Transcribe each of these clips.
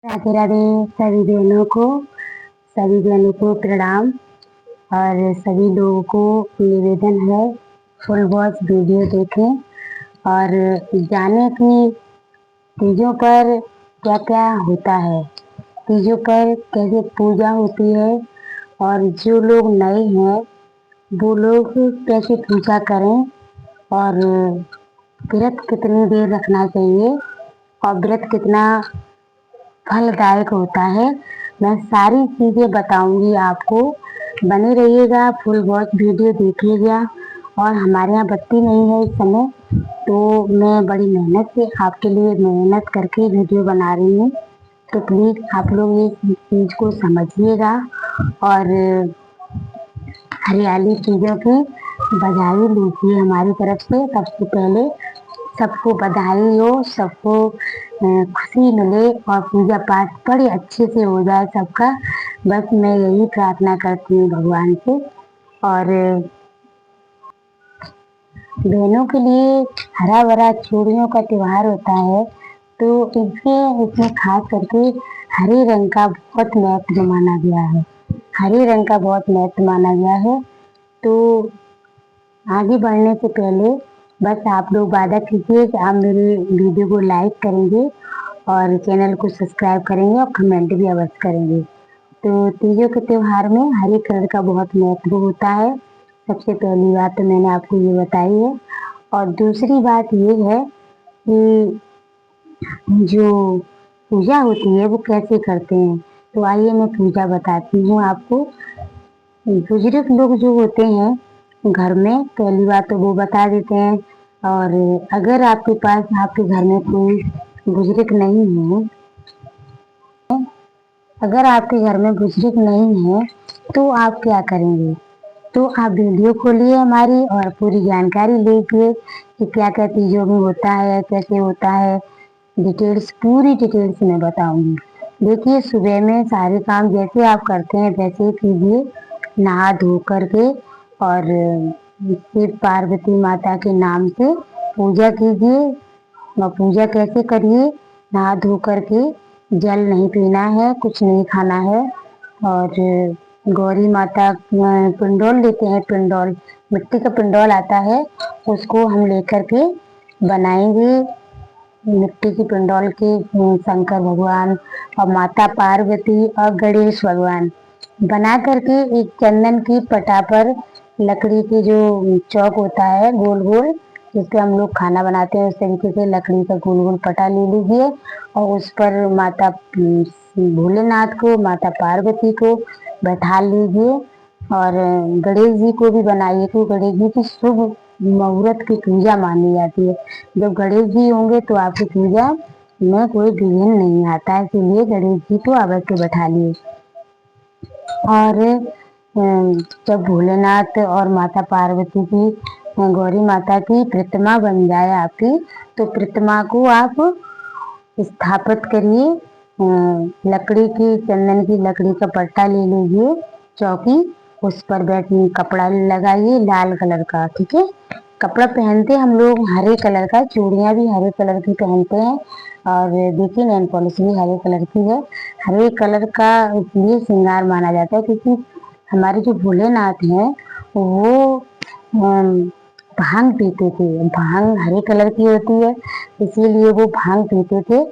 राधे राधे। सभी बहनों को प्रणाम। और सभी लोगों को निवेदन है फुल वॉच वीडियो देखें और जाने कि तीजों पर क्या क्या होता है, तीजों पर कैसे पूजा होती है और जो लोग नए हैं वो लोग कैसे पूजा करें और व्रत कितनी देर रखना चाहिए और व्रत कितना फलदायक होता है। मैं सारी चीज़ें बताऊंगी आपको, बने रहिएगा, फुल वॉच वीडियो देखिएगा। और हमारे यहाँ बत्ती नहीं है इस समय, तो मैं बड़ी मेहनत से आपके लिए मेहनत करके वीडियो बना रही हूँ। तो प्लीज़ आप लोग इस चीज़ को समझिएगा और हरियाली चीज़ों की बधाई लीजिए हमारी तरफ से। सबसे पहले सबको बधाई हो, सबको खुशी मिले और पूजा पाठ बड़े अच्छे से हो जाए सबका। बस मैं यही प्रार्थना करती हूँ भगवान से। और बहनों के लिए हरा भरा चूड़ियों का त्योहार होता है, तो इसमें खास करके हरे रंग का बहुत महत्व माना गया है। हरे रंग का बहुत महत्व माना गया है। तो आगे बढ़ने से पहले बस आप लोग वादा कीजिए कि आप मेरी वीडियो को लाइक करेंगे और चैनल को सब्सक्राइब करेंगे और कमेंट भी अवश्य करेंगे। तो तीजों के त्योहार में हरे कलर का बहुत महत्व होता है। सबसे पहली बात तो मैंने आपको ये बताई है। और दूसरी बात ये है कि जो पूजा होती है वो कैसे करते हैं। तो आइए मैं पूजा बताती हूँ आपको। बुजुर्ग लोग जो होते हैं घर में, पहली बात तो वो बता देते हैं। और अगर आपके पास आपके घर में कोई बुजुर्ग नहीं है, अगर आपके घर में बुजुर्ग नहीं है तो आप क्या करेंगे। तो आप वीडियो खोलिए हमारी और पूरी जानकारी लीजिए कि क्या क्या चीज़ों में होता है, कैसे होता है। डिटेल्स, पूरी डिटेल्स मैं बताऊंगी। देखिए, सुबह में सारे काम जैसे आप करते हैं वैसे ही कीजिए, नहा धो करके। और शिव पार्वती माता के नाम से पूजा कीजिए। और पूजा कैसे करिए, नहा धो करके, जल नहीं पीना है, कुछ नहीं खाना है। और गौरी माता पिंडौल लेते हैं, पिंडौल मिट्टी का पिंडौल आता है, उसको हम लेकर के बनाएंगे मिट्टी की पिंडौल के शंकर भगवान और माता पार्वती और गणेश भगवान बना करके एक चंदन की पटा पर, लकड़ी की जो चौक होता है गोल गोल जिस पे हम लोग खाना बनाते हैं, उस तरीके से लकड़ी का गोल गोल पटा ले लीजिए और उस पर माता भोलेनाथ को, माता पार्वती को बैठा लीजिए। और गणेश जी को भी बनाइए, तो गणेश जी की शुभ मुहूर्त की पूजा मानी जाती है। जब गणेश जी होंगे तो आपकी पूजा में कोई विघ्न नहीं आता है, इसलिए गणेश जी को अवश्य बैठा लिए। और जब भोलेनाथ और माता पार्वती की, गौरी माता की प्रतिमा बन जाए आपकी, तो प्रतिमा को आप स्थापित करिए। लकड़ी की, चंदन की लकड़ी का पट्टा ले लीजिए, चौकी, उस पर बैठने कपड़ा लगाइए लाल कलर का, ठीक है। कपड़ा पहनते हम लोग हरे कलर का, चूड़ियाँ भी हरे कलर की पहनते हैं। और देखिए, नेल पॉलिश भी हरे कलर की है। हरे कलर का इसलिए श्रृंगार माना जाता है क्योंकि हमारे जो भोलेनाथ हैं वो भांग पीते थे। भांग हरे कलर की होती है, इसीलिए वो भांग पीते थे।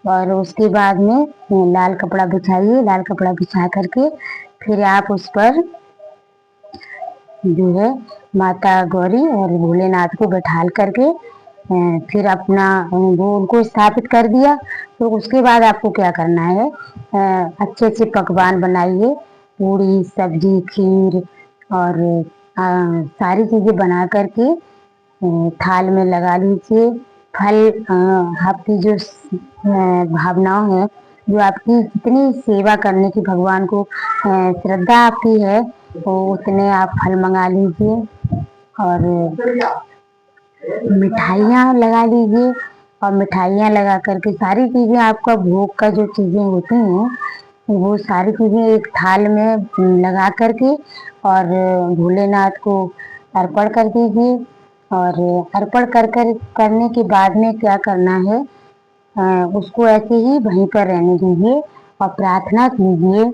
और उसके बाद में लाल कपड़ा बिछाइए, लाल कपड़ा बिछा करके फिर आप उस पर जो है माता गौरी और भोलेनाथ को बैठाल करके फिर अपना वो उनको स्थापित कर दिया। तो उसके बाद आपको क्या करना है, अच्छे अच्छे पकवान बनाइए, पूड़ी सब्जी खीर और सारी चीज़ें बना करके थाल में लगा लीजिए। फल, आपकी जो भावनाओं है, जो आपकी जितनी सेवा करने की भगवान को श्रद्धा आपकी है, तो उतने आप फल मंगा लीजिए और मिठाइयाँ लगा लीजिए। और मिठाइयाँ लगा करके सारी चीज़ें, आपका भोग का जो चीज़ें होती हैं वो सारी चीज़ें एक थाल में लगा करके और भोलेनाथ को अर्पण कर दीजिए। और अर्पण कर करने के बाद में क्या करना है, उसको ऐसे ही वहीं पर रहने दीजिए और प्रार्थना कीजिए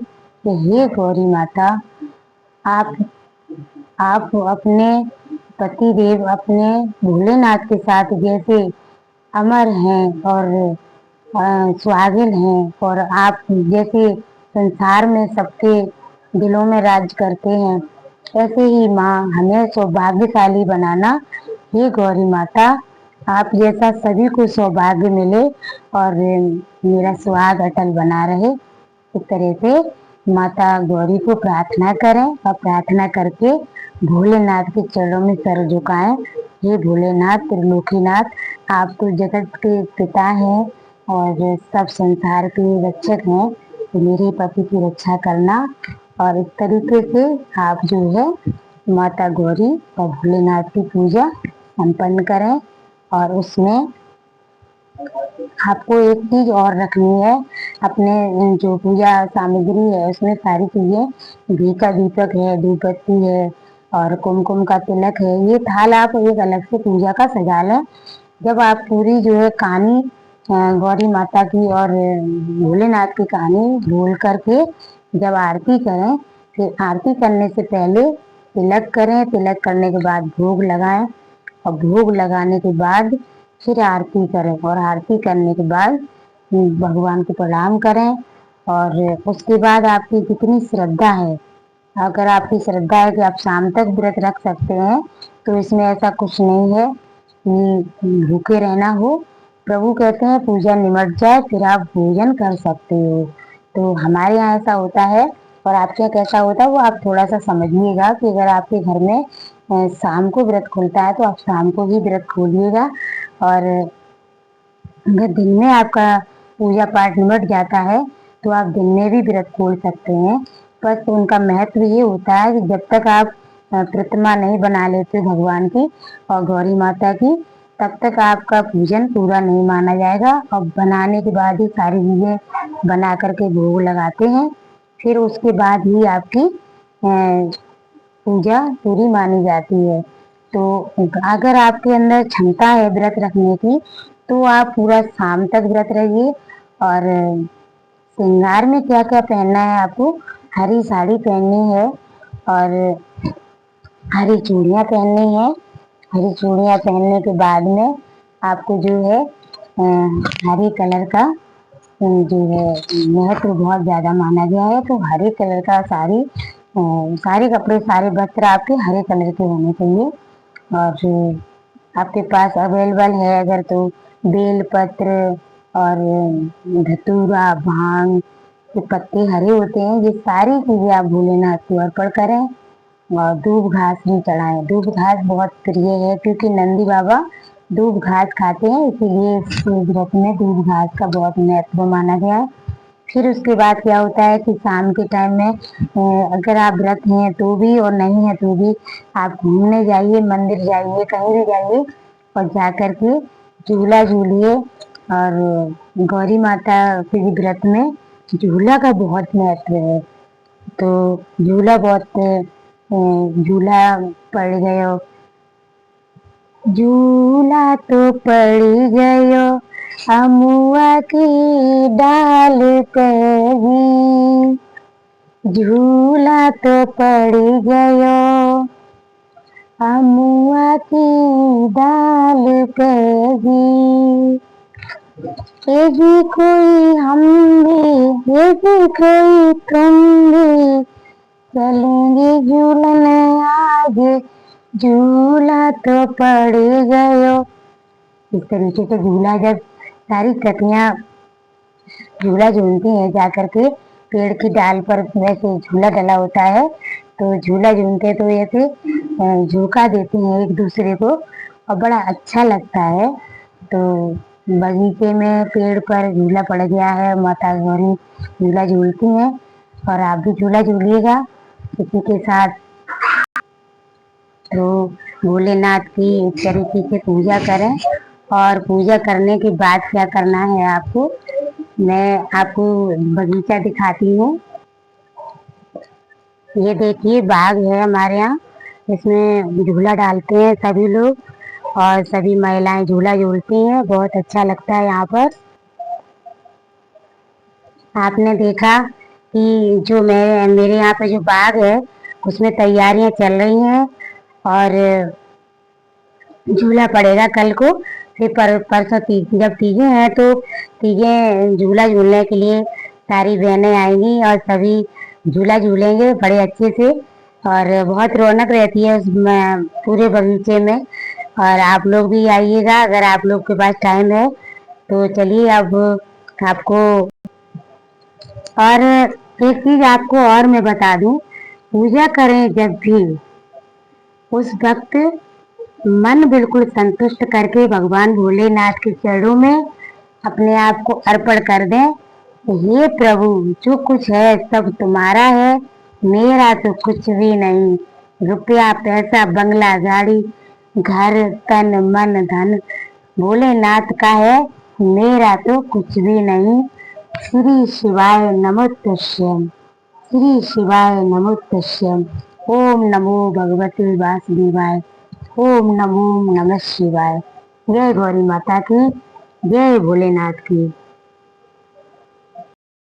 कि हे गौरी माता, आप आप अपने पति देव अपने भोलेनाथ के साथ जैसे अमर हैं और सुहागिन हैं और आप जैसे संसार में सबके दिलों में राज करते हैं, ऐसे ही माँ हमें सौभाग्यशाली बनाना। हे गौरी माता, आप जैसा सभी को सौभाग्य मिले और मेरा सुहाग अटल बना रहे, इस तरह से माता गौरी को प्रार्थना करें और प्रार्थना करके भोलेनाथ के चरणों में सर झुकाएं। हे भोलेनाथ त्रिलोकीनाथ, आप तो जगत के पिता हैं और सब संसार के रक्षक हैं, तो मेरे पति की रक्षा करना। और इस तरीके से आप जो है माता गौरी और भोलेनाथ की पूजा संपन्न करें। और उसमें आपको एक चीज और रखनी है, अपने जो पूजा सामग्री है उसमें सारी चीजें, घी का दीपक है, धूप बत्ती है और कुमकुम का तिलक है, ये थाल आप एक अलग से पूजा का सजा लें। जब आप पूरी जो है कहानी गौरी माता की और भोलेनाथ की कहानी बोल करके जब आरती करें, फिर आरती करने से पहले तिलक करें, तिलक करने के बाद भोग लगाएं और भोग लगाने के बाद फिर आरती करें और आरती करने के बाद भगवान को प्रणाम करें। और उसके बाद आपकी जितनी श्रद्धा है, अगर आपकी श्रद्धा है कि आप शाम तक व्रत रख सकते हैं, तो इसमें ऐसा कुछ नहीं है कि भूखे रहना हो। प्रभु कहते हैं पूजा निमट जाए फिर आप भोजन कर सकते हो। तो हमारे यहाँ ऐसा होता है और आपके यहाँ कैसा होता है वो आप थोड़ा सा समझिएगा कि अगर आपके घर में शाम को व्रत खुलता है तो आप शाम को ही व्रत खोलिएगा। और अगर दिन में आपका पूजा पाठ निमट जाता है तो आप दिन में भी व्रत खोल सकते हैं। बस उनका महत्व ये होता है कि जब तक आप प्रतिमा नहीं बना लेते भगवान की और गौरी माता की, तब तक आपका पूजन पूरा नहीं माना जाएगा। और बनाने के बाद ही सारी चीजें बना करके भोग लगाते हैं, फिर उसके बाद ही आपकी पूजा पूरी मानी जाती है। तो अगर आपके अंदर क्षमता है व्रत रखने की, तो आप पूरा शाम तक व्रत रहिए। और श्रृंगार में क्या क्या पहनना है आपको, हरी साड़ी पहननी है और हरी चूड़ियाँ पहननी है। हरी चूड़ियाँ पहनने के बाद में आपको जो है हरे कलर का जो है महत्व बहुत ज्यादा माना गया है, तो हरे कलर का साड़ी, सारे कपड़े सारे वस्त्र आपके हरे कलर के होने चाहिए। और आपके पास अवेलेबल है अगर तो बेल पत्र और धतूरा भांग के पत्ते हरे होते हैं, ये सारी चीजें आप भोलेनाथ को अर्पण करें। और दूब घास भी चढ़ाएं। दूब घास बहुत प्रिय है क्योंकि नंदी बाबा दूब घास खाते हैं, इसीलिए इस व्रत में दूब घास का बहुत महत्व माना गया है। फिर उसके बाद क्या होता है कि शाम के टाइम में अगर आप व्रत हैं तो भी और नहीं है तो भी आप घूमने जाइए, मंदिर जाइए, कहीं भी जाइए और जा कर के झूला झूलिए। और गौरी माता के व्रत में झूला का बहुत महत्व है, तो झूला बहुत झूला पड़ गयो, झूला तो पड़ गयो अमुआ की डाल पे भी, झूला तो पड़ गयो अमुआ की डाल पे भी, ये भी कोई हम भी ये भी कोई तुम भी, चलेंगे झूलन आगे झूला तो पड़ गयो। इस तरीके से झूला जब सारी कटियां झूला झूलती हैं जाकर के पेड़ की डाल पर, वैसे झूला डला होता है तो झूला झूलते तो ऐसे झोंका देती हैं एक दूसरे को और बड़ा अच्छा लगता है। तो बगीचे में पेड़ पर झूला पड़ गया है, माता गौरी झूला झूलती हैं और आप भी झूला झूलिएगा किसी के साथ। तो भोलेनाथ की इस तरीके से पूजा करें। और पूजा करने के बाद क्या करना है आपको, मैं आपको बगीचा दिखाती हूँ। ये देखिए बाग है हमारे यहाँ, इसमें झूला डालते हैं सभी लोग और सभी महिलाएं झूला झूलती हैं, बहुत अच्छा लगता है यहाँ पर। आपने देखा कि जो मैं मेरे यहाँ पे जो बाग है उसमें तैयारियां चल रही हैं और झूला पड़ेगा कल को। फिर परसों जब तीजें हैं तो तीजें झूला झूलने के लिए सारी बहनें आएंगी और सभी झूला झूलेंगे बड़े अच्छे से। और बहुत रौनक रहती है उसमें पूरे बगीचे में। और आप लोग भी आइएगा अगर आप लोग के पास टाइम है तो चलिए। अब आपको और एक चीज आपको और मैं बता दूं, पूजा करें जब भी उस वक्त मन बिल्कुल संतुष्ट करके भगवान भोलेनाथ के चरणों में अपने आप को अर्पण कर दें। हे प्रभु, जो कुछ है सब तुम्हारा है, मेरा तो कुछ भी नहीं। रुपया पैसा बंगला गाड़ी घर तन मन धन भोलेनाथ का है, मेरा तो कुछ भी नहीं। श्री शिवाय नमो तस्सैम। श्री शिवाय नमो तस्सैम। ओम नमो भगवते वासुदेवाय। ओम नमो नमः शिवाय। जय गौरी माता की, जय भोलेनाथ की।